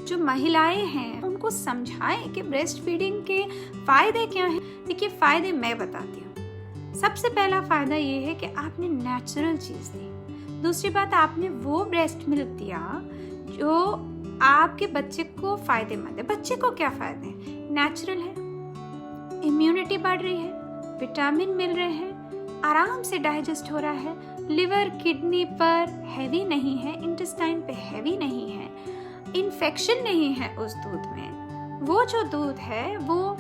जो महिलाएं हैं उनको समझाएं कि ब्रेस्ट फीडिंग के फायदे क्या हैं। देखिए, फायदे मैं बताती हूँ। सबसे पहला फायदा ये है कि आपने नेचुरल चीज दी। दूसरी बात, आपने वो ब्रेस्ट मिल्क दिया जो आपके बच्चे को फायदेमंद है। बच्चे को क्या फायदे हैं? नेचुरल है, इम्यूनिटी बढ़ रही है, विटामिन मिल रहे हैं, आराम से डाइजेस्ट हो रहा है, लिवर किडनी पर हैवी नहीं है, इंटेस्टाइन पे हैवी नहीं है, इन्फेक्शन नहीं है उस दूध में। वो जो दूध है वो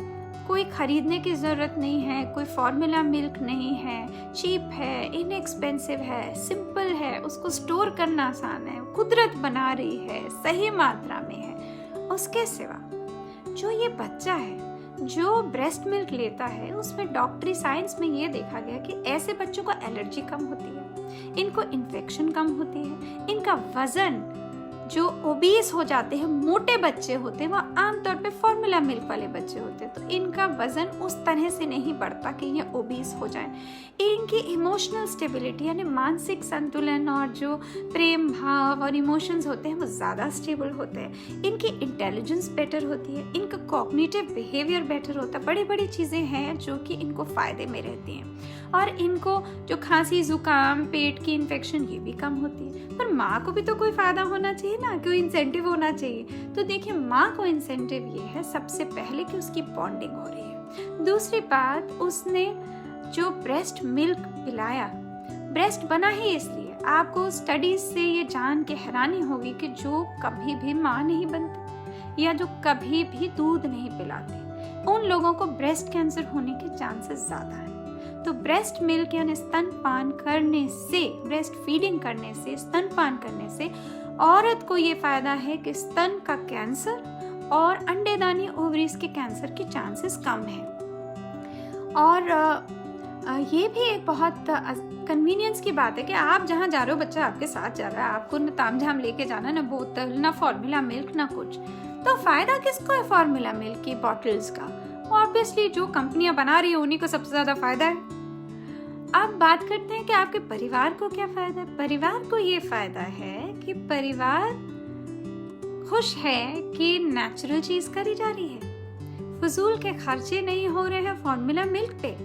कोई खरीदने की ज़रूरत नहीं है, कोई फॉर्मूला मिल्क नहीं है, चीप है, इनएक्सपेंसिव है, सिंपल है, उसको स्टोर करना आसान है, कुदरत बना रही है, सही मात्रा में है। उसके सिवा जो ये बच्चा है जो ब्रेस्ट मिल्क लेता है, उसमें डॉक्टरी साइंस में ये देखा गया कि ऐसे बच्चों को एलर्जी कम होती है, इनको इन्फेक्शन कम होती है, इनका वजन, जो ओबीस हो जाते हैं, मोटे बच्चे होते हैं, वह आमतौर पे फॉर्मूला मिल्क वाले बच्चे होते हैं, तो इनका वजन उस तरह से नहीं बढ़ता कि ये ओबीस हो जाए। इनकी इमोशनल स्टेबिलिटी यानी मानसिक संतुलन और जो प्रेम भाव और इमोशंस होते हैं वो ज़्यादा स्टेबल होते हैं। इनकी इंटेलिजेंस बेटर होती है, इनका कॉग्निटिव बिहेवियर बेटर होता है। बड़ी बड़ी चीज़ें हैं जो कि इनको फ़ायदे में रहती हैं। और इनको जो खांसी, जुकाम, पेट की इन्फेक्शन ये भी कम होती है। पर माँ को भी तो कोई फ़ायदा होना चाहिए ना, कोई इंसेंटिव होना चाहिए। तो देखिए, माँ को इंसेंटिव ये है सबसे पहले कि उसकी बॉन्डिंग हो रही है। दूसरी बात, उसने जो ब्रेस्ट मिल्क पिलाया, ब्रेस्ट बना ही इसलिए। आपको स्टडीज से ये जान के हैरानी होगी कि जो कभी भी माँ नहीं बनती या जो कभी भी दूध नहीं पिलाते, उन लोगों को ब्रेस्ट कैंसर होने के चांसेस ज़्यादा हैं। तो ब्रेस्ट मिल्क यानी स्तनपान करने से, ब्रेस्ट फीडिंग करने से, स्तनपान करने से औरत को ये फायदा है कि स्तन का कैंसर और अंडेदानी ओवरीज के कैंसर के चांसेस कम हैं। और ये भी एक बहुत कन्वीनियंस की बात है कि आप जहाँ जा रहे हो, बच्चा आपके साथ जा रहा है, आपको न तामझाम लेके जाना, ना बोतल, ना फॉर्मूला मिल्क, ना कुछ। तो फायदा किसको है फॉर्मूला मिल्क की बॉटल्स का? ऑब्वियसली जो कंपनियां बना रही है उन्हीं को सबसे ज्यादा फायदा है। अब बात करते हैं कि आपके परिवार को क्या फायदा है। परिवार को ये फायदा है कि परिवार खुश है कि नेचुरल चीज करी जा रही है, फजूल के खर्चे नहीं हो रहे हैं फॉर्मूला मिल्क पे।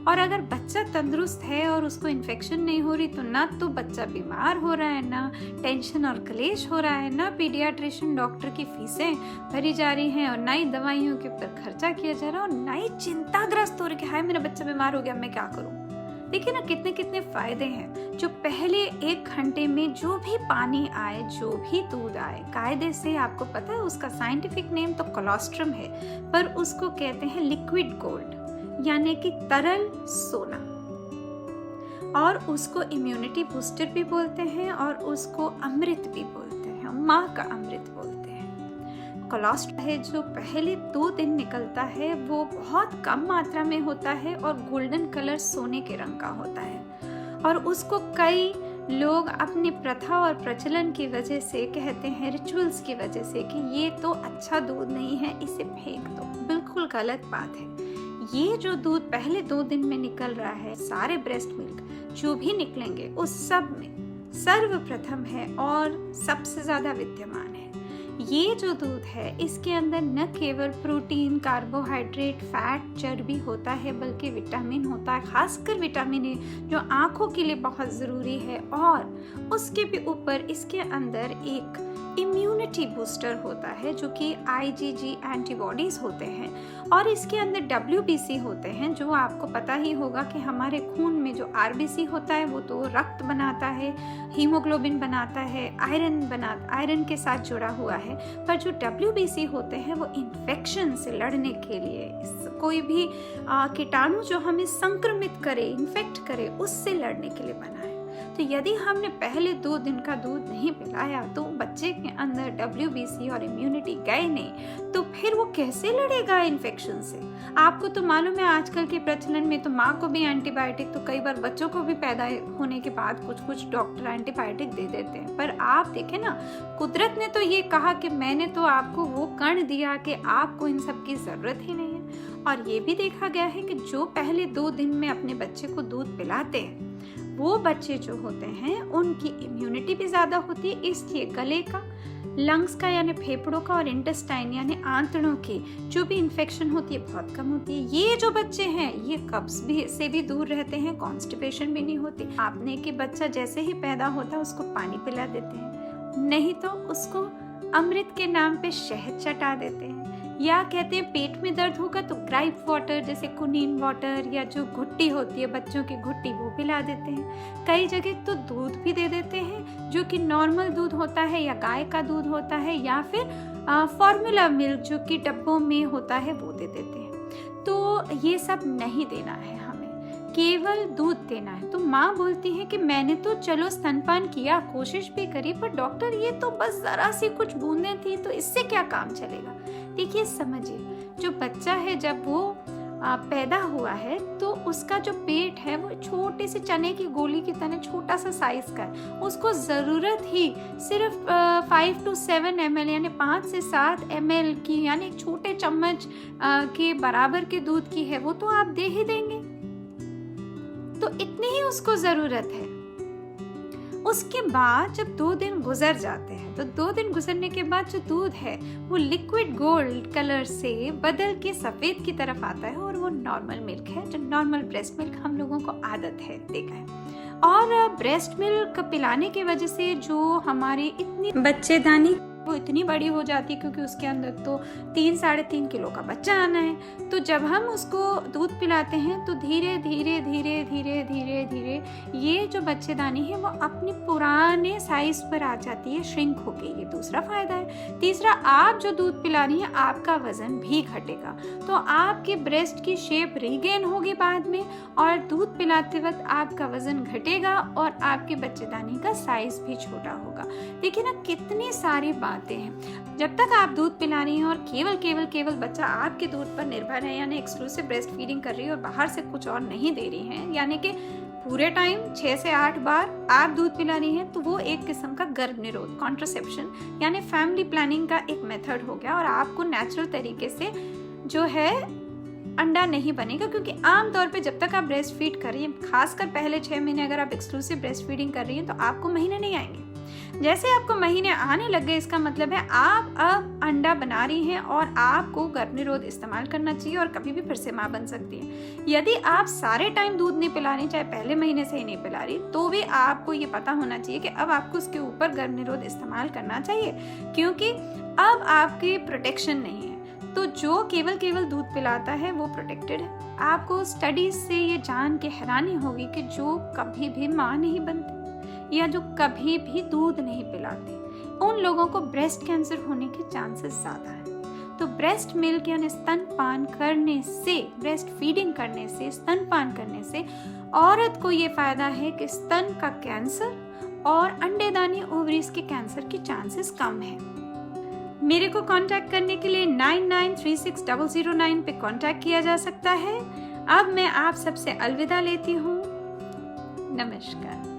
और अगर बच्चा तंदुरुस्त है और उसको इन्फेक्शन नहीं हो रही, तो ना तो बच्चा बीमार हो रहा है, ना टेंशन और क्लेश हो रहा है, ना पीडियाट्रिशियन डॉक्टर की फीसें भरी जा रही हैं, और ना ही दवाइयों के ऊपर खर्चा किया जा रहा है, और ना ही चिंताग्रस्त हो रही कि हाय मेरा बच्चा बीमार हो गया, मैं क्या करूं। देखिए ना कितने कितने फायदे हैं। जो पहले 1 घंटे में जो भी पानी आए, जो भी दूध आए, कायदे से, आपको पता है उसका साइंटिफिक नेम तो कोलोस्ट्रम है, पर उसको कहते हैं लिक्विड गोल्ड यानी कि तरल सोना। और उसको इम्यूनिटी बूस्टर भी बोलते हैं और उसको अमृत भी बोलते हैं, माँ का अमृत बोलते हैं। कोलेस्ट्रॉल है जो पहले 2 दिन निकलता है, वो बहुत कम मात्रा में होता है और गोल्डन कलर सोने के रंग का होता है। और उसको कई लोग अपनी प्रथा और प्रचलन की वजह से कहते हैं, रिचुअल्स की वजह से, कि ये तो अच्छा दूध नहीं है, इसे फेंक दो। बिल्कुल गलत बात है। ये जो दूध पहले 2 दिन में निकल रहा है, सारे ब्रेस्ट मिल्क जो भी निकलेंगे उस सब में सर्वप्रथम है और सबसे ज्यादा विद्यमान है। ये जो दूध है, इसके अंदर न केवल प्रोटीन, कार्बोहाइड्रेट, फैट, चर्बी होता है, बल्कि विटामिन होता है, खासकर विटामिन ए जो आंखों के लिए बहुत ज़रूरी है। और उसके भी ऊपर इसके अंदर एक इम्यूनिटी बूस्टर होता है जो कि IgG एंटीबॉडीज होते हैं। और इसके अंदर WBC होते हैं, जो आपको पता ही होगा कि हमारे खून में जो RBC होता है वो तो रक्त बनाता है, हीमोग्लोबिन बनाता है, आयरन के साथ जुड़ा हुआ है। पर जो WBC होते हैं वो इन्फेक्शन से लड़ने के लिए, कोई भी कीटाणु जो हमें संक्रमित करे, इन्फेक्ट करे, उससे लड़ने के लिए बना है। तो यदि हमने पहले 2 दिन का दूध नहीं पिलाया तो बच्चे के अंदर WBC और इम्यूनिटी गए नहीं, तो फिर वो कैसे लड़ेगा इन्फेक्शन से। आपको तो मालूम है आजकल के प्रचलन में तो माँ को भी एंटीबायोटिक, तो कई बार बच्चों को भी पैदा होने के बाद कुछ डॉक्टर एंटीबायोटिक दे देते हैं। पर आप देखें ना, कुदरत ने तो ये कहा कि मैंने तो आपको वो कण दिया कि आपको इन सब की जरूरत ही नहीं है। और ये भी देखा गया है कि जो पहले 2 दिन में अपने बच्चे को दूध पिलाते हैं, वो बच्चे जो होते हैं उनकी इम्यूनिटी भी ज़्यादा होती है, इसलिए गले का लंग्स का यानी फेफड़ों का और इंटेस्टाइन यानी आंतड़ों की जो भी इन्फेक्शन होती है बहुत कम होती है। ये जो बच्चे हैं ये कब्ज भी से भी दूर रहते हैं, कॉन्स्टिपेशन भी नहीं होती। आपने कि बच्चा जैसे ही पैदा होता है उसको पानी पिला देते हैं, नहीं तो उसको अमृत के नाम पे शहद चटा देते हैं, या कहते हैं पेट में दर्द होगा तो ग्राइप वाटर जैसे कुनीन वाटर या जो घुट्टी होती है बच्चों की घुट्टी वो पिला देते हैं। कई जगह तो दूध भी दे देते हैं जो कि नॉर्मल दूध होता है या गाय का दूध होता है, या फिर फॉर्मूला मिल्क जो कि डब्बों में होता है वो दे देते हैं। तो ये सब नहीं देना है, हमें केवल दूध देना है। तो माँ बोलती है कि मैंने तो चलो स्तनपान किया, कोशिश भी करी, पर डॉक्टर ये तो बस जरा सी कुछ बूंदें थी तो इससे क्या काम चलेगा। देखिए समझिए, जो बच्चा है जब वो पैदा हुआ है तो उसका जो पेट है वो छोटे से चने की गोली की तरह छोटा सा साइज का है। उसको ज़रूरत ही सिर्फ 5 to 7 ml यानी 5 से 7 ml की यानी एक छोटे चम्मच के बराबर के दूध की है, वो तो आप दे ही देंगे। तो इतनी ही उसको ज़रूरत है। उसके बाद जब 2 दिन गुजर जाते हैं तो 2 दिन गुजरने के बाद जो दूध है वो लिक्विड गोल्ड कलर से बदल के सफ़ेद की तरफ आता है और वो नॉर्मल मिल्क है, जो नॉर्मल ब्रेस्ट मिल्क हम लोगों को आदत है देखा है। और ब्रेस्ट मिल्क पिलाने की वजह से जो हमारी इतनी बच्चेदानी वो इतनी बड़ी हो जाती है, क्योंकि उसके अंदर तो 3-3.5 किलो का बच्चा आना है। तो जब हम उसको दूध पिलाते हैं तो धीरे धीरे धीरे धीरे धीरे धीरे ये जो बच्चेदानी है वो अपने पुराने साइज पर आ जाती है, श्रिंक हो गई। ये दूसरा फायदा है। तीसरा, आप जो दूध पिला रही हैं आपका वजन भी घटेगा, तो आपके ब्रेस्ट की शेप रीगेन होगी बाद में, और दूध पिलाते वक्त आपका वजन घटेगा और आपके बच्चेदानी का साइज भी छोटा होगा। देखिए ना कितनी सारी बातें हैं। जब तक आप दूध पिला रही हैं और केवल बच्चा आपके दूध पर निर्भर है, यानी एक्सक्लूसिव ब्रेस्ट फीडिंग कर रही है और बाहर से कुछ और नहीं दे रही हैं, यानी कि पूरे टाइम 6 से 8 बार आप दूध पिला रही हैं, तो वो एक किस्म का गर्भ निरोध कॉन्ट्रासेप्शन यानी फैमिली प्लानिंग का एक मेथड हो गया। और आपको नेचुरल तरीके से जो है अंडा नहीं बनेगा, क्योंकि आमतौर पे जब तक आप ब्रेस्ट फीड कर रही हैं, खासकर पहले 6 महीने अगर आप एक्सक्लूसिव ब्रेस्ट फीडिंग कर रही हैं तो आपको महीने नहीं आएंगे। जैसे आपको महीने आने लग गए, इसका मतलब है आप अब अंडा बना रही हैं और आपको गर्भ निरोध इस्तेमाल करना चाहिए और कभी भी फिर से माँ बन सकती है। यदि आप सारे टाइम दूध नहीं पिला रही, चाहे पहले महीने से ही नहीं पिला रही, तो भी आपको ये पता होना चाहिए कि अब आपको उसके ऊपर गर्भ निरोध इस्तेमाल करना चाहिए, क्योंकि अब आपकी प्रोटेक्शन नहीं है। तो जो केवल दूध पिलाता है वो प्रोटेक्टेड है। आपको स्टडीज से ये जान के हैरानी होगी कि जो कभी भी माँ नहीं बनती या जो कभी भी दूध नहीं पिलाते, उन लोगों को ब्रेस्ट कैंसर होने के चांसेस ज़्यादा है। तो ब्रेस्ट मिल्क यानी स्तनपान करने से, ब्रेस्ट फीडिंग करने से, स्तनपान करने से औरत को ये फायदा है कि स्तन का कैंसर और अंडेदानी ओवरीज के कैंसर के चांसेस कम है। मेरे को कांटेक्ट करने के लिए 99360009 पे कांटेक्ट किया जा सकता है। अब मैं आप सबसे अलविदा लेती हूँ। नमस्कार।